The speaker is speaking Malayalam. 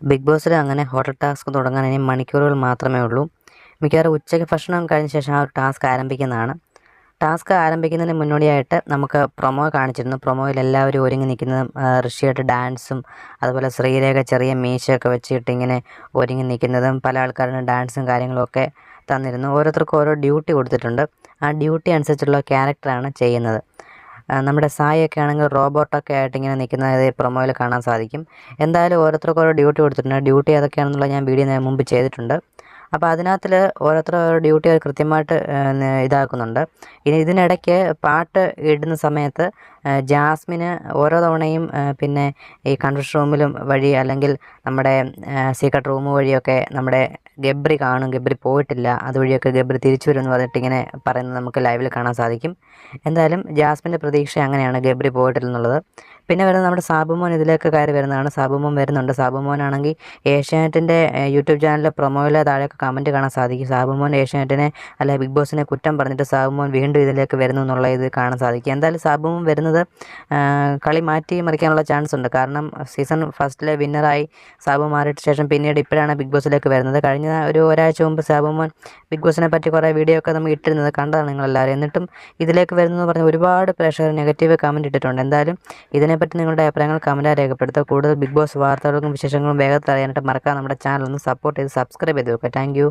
ബിഗ് ബോസിൽ അങ്ങനെ ഹോട്ടൽ ടാസ്ക് തുടങ്ങാൻ ഇനി മണിക്കൂറുകൾ മാത്രമേ ഉള്ളൂ. മിക്കവാറും ഉച്ചയ്ക്ക് ഭക്ഷണം കഴിഞ്ഞ ശേഷം ആ ഒരു ടാസ്ക് ആരംഭിക്കുന്നതാണ്. ടാസ്ക് ആരംഭിക്കുന്നതിന് മുന്നോടിയായിട്ട് നമുക്ക് പ്രൊമോ കാണിച്ചിരുന്നു. പ്രൊമോയിൽ എല്ലാവരും ഒരുങ്ങി നിൽക്കുന്നതും ഋഷിയായിട്ട് ഡാൻസും അതുപോലെ ശ്രീരേഖ ചെറിയ മീശയൊക്കെ വെച്ചിട്ട് ഇങ്ങനെ ഒരുങ്ങി നിൽക്കുന്നതും പല ആൾക്കാരുടെ ഡാൻസും കാര്യങ്ങളൊക്കെ തന്നിരുന്നു. ഓരോരുത്തർക്കും ഓരോ ഡ്യൂട്ടി കൊടുത്തിട്ടുണ്ട്. ആ ഡ്യൂട്ടി അനുസരിച്ചുള്ള ക്യാരക്ടറാണ് ചെയ്യുന്നത്. നമ്മുടെ സായിയൊക്കെ ആണെങ്കിൽ റോബോട്ടൊക്കെ ആയിട്ട് ഇങ്ങനെ നിൽക്കുന്നത് പ്രൊമോയിൽ കാണാൻ സാധിക്കും. എന്തായാലും ഓരോരുത്തർക്കും ഓരോ ഡ്യൂട്ടി കൊടുത്തിട്ടുണ്ട്. ഡ്യൂട്ടി ഏതൊക്കെയാണെന്നുള്ളത് ഞാൻ വീഡിയോ മുമ്പ് ചെയ്തിട്ടുണ്ട്. അപ്പോൾ അതിനകത്തിൽ ഓരോരുത്തർ ഡ്യൂട്ടി കൃത്യമായിട്ട് ഇതാക്കുന്നുണ്ട്. ഇനി ഇതിനിടയ്ക്ക് പാട്ട് ഇടുന്ന സമയത്ത് ജാസ്മിന് ഓരോ തവണയും പിന്നെ ഈ കൺഫ്യൂഷൻ റൂമിലും വഴി അല്ലെങ്കിൽ നമ്മുടെ സീക്രട്ട് റൂം വഴിയൊക്കെ നമ്മുടെ ഗബ്രി കാണും, ഗബ്രി പോയിട്ടില്ല, അതുവഴിയൊക്കെ ഗബ്രി തിരിച്ചു വരുമെന്ന് പറഞ്ഞിട്ട് ഇങ്ങനെ പറയുന്നത് നമുക്ക് ലൈവിൽ കാണാൻ സാധിക്കും. എന്തായാലും ജാസ്മിൻ്റെ പ്രതീക്ഷ അങ്ങനെയാണ്, ഗബ്രി പോയിട്ടില്ലെന്നുള്ളത്. പിന്നെ വരുന്നത് നമ്മുടെ സാബുമോൻ ഇതിലേക്ക് കയറി വരുന്നതാണ്. സാബുമോൻ വരുന്നുണ്ട്. സാബുമോനാണെങ്കിൽ ഏഷ്യാനെറ്റിൻ്റെ യൂട്യൂബ് ചാനലിലെ പ്രൊമോയിലെ താഴെയൊക്കെ കമൻറ്റ് കാണാൻ സാധിക്കും. സാബുമോൻ ഏഷ്യാനെറ്റിനെ അല്ലെ ബിഗ് ബോസിനെ കുറ്റം പറഞ്ഞിട്ട് സാബുമോൻ വീണ്ടും ഇതിലേക്ക് വരുന്നു എന്നുള്ള ഇത് കാണാൻ സാധിക്കും. എന്തായാലും സാബുമോൻ വരുന്നത് കളി മാറ്റി മറിക്കാനുള്ള ചാൻസ് ഉണ്ട്. കാരണം സീസൺ ഫസ്റ്റിലെ വിന്നറായി സാബു മാറിയിട്ട് ശേഷം പിന്നീട് ഇപ്പോഴാണ് ബിഗ് ബോസിലേക്ക് വരുന്നത്. കഴിഞ്ഞ ഒരാഴ്ച മുമ്പ് സാബുമോൻ ബിഗ് ബോസിനെ പറ്റി കുറേ വീഡിയോ ഒക്കെ നമ്മൾ ഇട്ടിരുന്നത് കണ്ടതാണ് നിങ്ങളെല്ലാവരും. എന്നിട്ടും ഇതിലേക്ക് വരുന്നു എന്ന് പറഞ്ഞ് ഒരുപാട് പ്രേക്ഷകർ നെഗറ്റീവ് കമൻറ്റ് ഇട്ടിട്ടുണ്ട്. എന്തായാലും ഇതിനെപ്പറ്റി നിങ്ങളുടെ അഭിപ്രായങ്ങൾ കമൻറ്റായി രേഖപ്പെടുത്തുക. കൂടുതൽ ബിഗ് ബോസ് വാർത്തകൾക്കും വിശേഷങ്ങളും വേഗത്തിൽ അറിയാനായിട്ട് മറക്കാതെ നമ്മുടെ ചാനൽ ഒന്ന് സപ്പോർട്ട് ചെയ്ത് സബ്സ്ക്രൈബ് ചെയ്ത് വെക്കുക. Thank you.